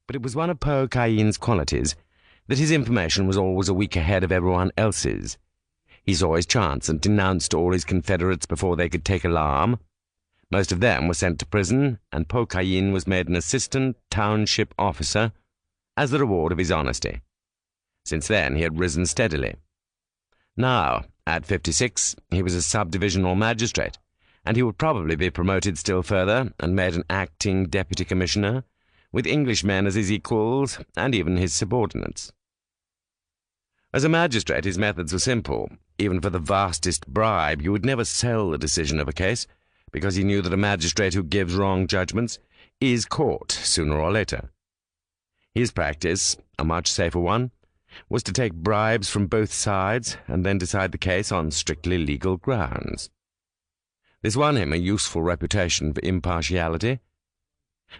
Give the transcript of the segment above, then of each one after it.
But it was one of Po Kayin's qualities that his information was always a week ahead of everyone else's. He saw his chance and denounced all his confederates before they could take alarm. Most of them were sent to prison, and Po Kayin was made an assistant township officer as the reward of his honesty. Since then he had risen steadily. Now, at 56, he was a subdivisional magistrate, and he would probably be promoted still further and made an acting deputy commissioner, with Englishmen as his equals and even his subordinates. As a magistrate, his methods were simple. Even for the vastest bribe, you would never sell the decision of a case, because he knew that a magistrate who gives wrong judgments is caught sooner or later. His practice, a much safer one, was to take bribes from both sides and then decide the case on strictly legal grounds. This won him a useful reputation for impartiality.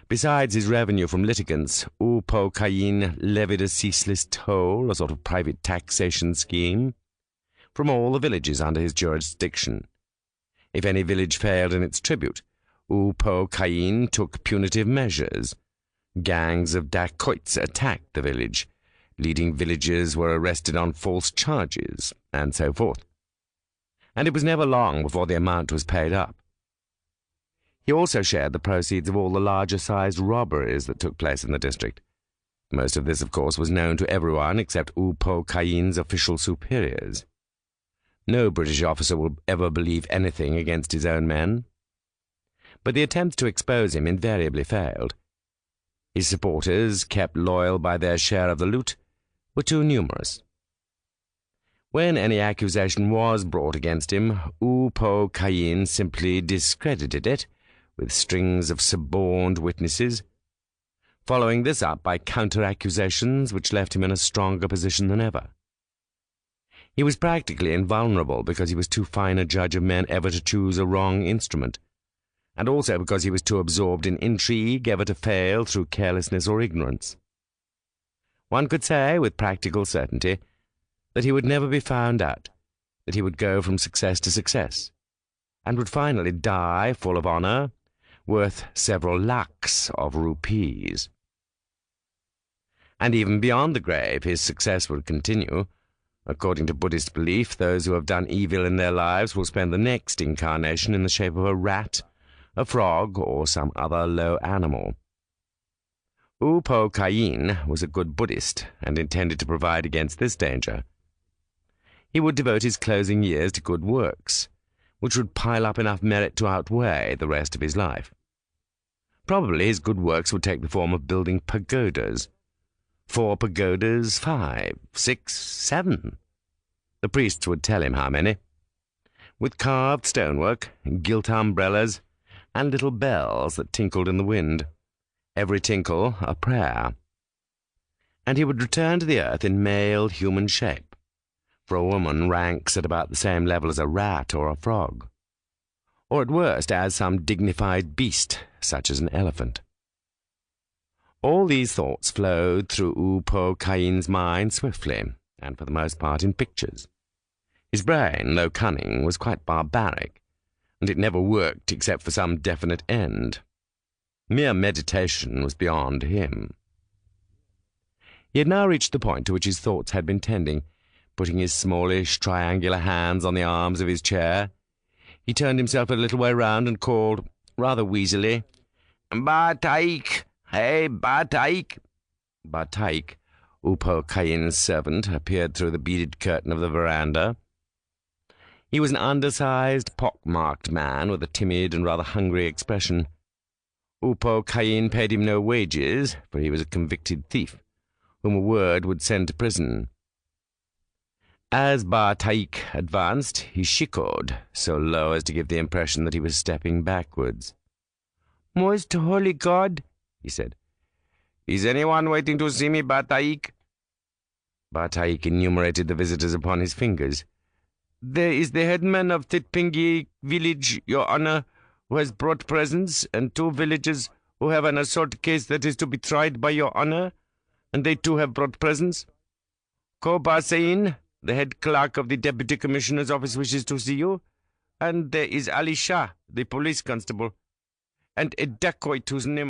Besides his revenue from litigants, Po Kayin levied a ceaseless toll, a sort of private taxation scheme, from all the villages under his jurisdiction. If any village failed in its tribute, Po Kayin took punitive measures. Gangs of dacoits attacked the village, leading villagers were arrested on false charges, and so forth. And it was never long before the amount was paid up. He also shared the proceeds of all the larger-sized robberies that took place in the district. Most of this, of course, was known to everyone except Po Kayin's official superiors. No British officer will ever believe anything against his own men. But the attempts to expose him invariably failed. His supporters, kept loyal by their share of the loot, were too numerous. When any accusation was brought against him, Po Kayin simply discredited it with strings of suborned witnesses, following this up by counter-accusations which left him in a stronger position than ever. He was practically invulnerable because he was too fine a judge of men ever to choose a wrong instrument, and also because he was too absorbed in intrigue ever to fail through carelessness or ignorance. One could say with practical certainty that he would never be found out, that he would go from success to success, and would finally die full of honor, worth several lakhs of rupees. And even beyond the grave, his success would continue. According to Buddhist belief, those who have done evil in their lives will spend the next incarnation in the shape of a rat, a frog, or some other low animal. Po Kayin was a good Buddhist and intended to provide against this danger. He would devote his closing years to good works, which would pile up enough merit to outweigh the rest of his life. Probably his good works would take the form of building pagodas. 4 pagodas, 5, 6, 7. The priests would tell him how many. With carved stonework, gilt umbrellas, and little bells that tinkled in the wind. Every tinkle a prayer. And he would return to the earth in male human shape, for a woman ranks at about the same level as a rat or a frog, or at worst as some dignified beast, such as an elephant. All these thoughts flowed through Po Kayin's mind swiftly, and for the most part in pictures. His brain, though cunning, was quite barbaric, and it never worked except for some definite end. Mere meditation was beyond him. He had now reached the point to which his thoughts had been tending. Putting his smallish, triangular hands on the arms of his chair, he turned himself a little way round and called, rather wheezily, "Bataik! Hey, Bataik!" Bataik, Po Kayin's servant, appeared through the beaded curtain of the veranda. He was an undersized, pock-marked man with a timid and rather hungry expression. Po Kayin paid him no wages, for he was a convicted thief, whom a word would send to prison. As Bataik advanced, he shikoed, so low as to give the impression that he was stepping backwards. "Most holy God," he said, "is anyone waiting to see me, Bataik?" Bataik enumerated the visitors upon his fingers. "There is the headman of Titpingi village, Your Honor, who has brought presents, and 2 villagers who have an assault case that is to be tried by Your Honor, and they too have brought presents. Koba Sein, the head clerk of the Deputy Commissioner's office, wishes to see you, and there is Ali Shah, the police constable, and a dacoit whose name